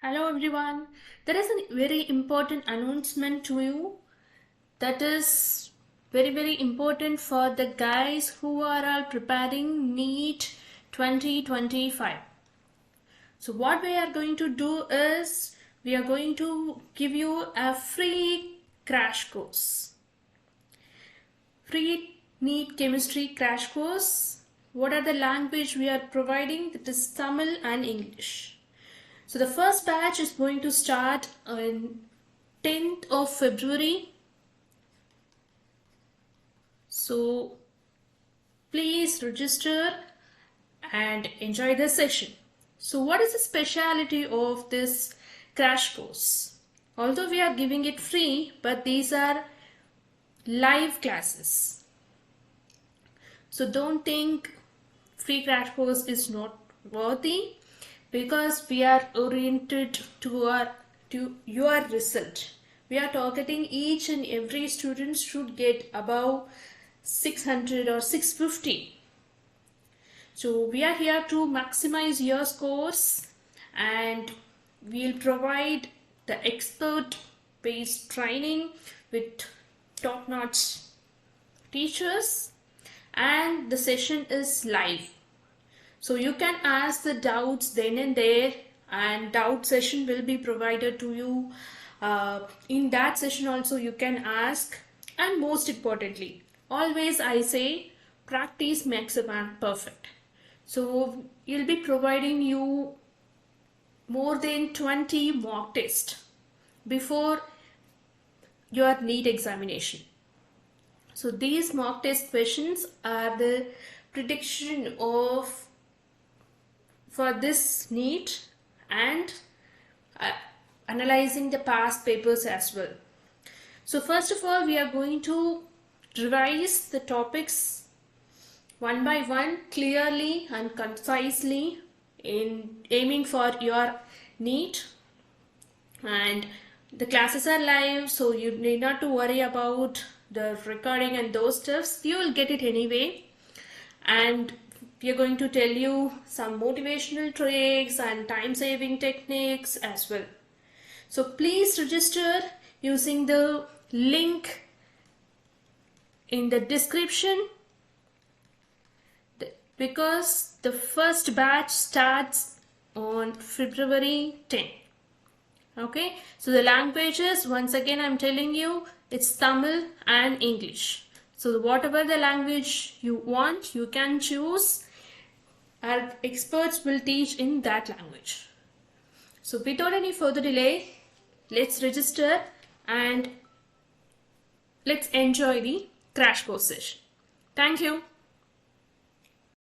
Hello everyone. There is a very important announcement to you that is very important for the guys who are all preparing Neet 2025. So what we are going to do is we are going to give you a free crash course. Free Neet chemistry crash course. What are the language we are providing? That is Tamil and English. So the first batch is going to start on 10th of February. So please register and enjoy the session. So what is the speciality of this crash course? Although we are giving it free, but these are live classes. So don't think free crash course is not worthy, because we are oriented to your result. We are targeting each and every student should get above 600 or 650. So we are here to maximize your scores, and we'll provide the expert based training with top-notch teachers, and the session is live. So you can ask the doubts then and there, and doubt session will be provided to you. In that session also you can ask, and most importantly, always I say practice makes a man perfect. So you'll be providing you more than 20 mock tests before your NEET examination. So these mock test questions are the prediction for this NEET and analyzing the past papers as well. So first of all, we are going to revise the topics one by one, clearly and concisely, in aiming for your NEET. And the classes are live, so you need not to worry about the recording and those stuffs. You will get it anyway. And we are going to tell you some motivational tricks and time-saving techniques as well. So please register using the link in the description, because the first batch starts on February 10. Okay, so the languages, once again I'm telling you, it's Tamil and English. So whatever the language you want, you can choose. Our experts will teach in that language. So without any further delay, let's register and let's enjoy the crash course session. Thank you.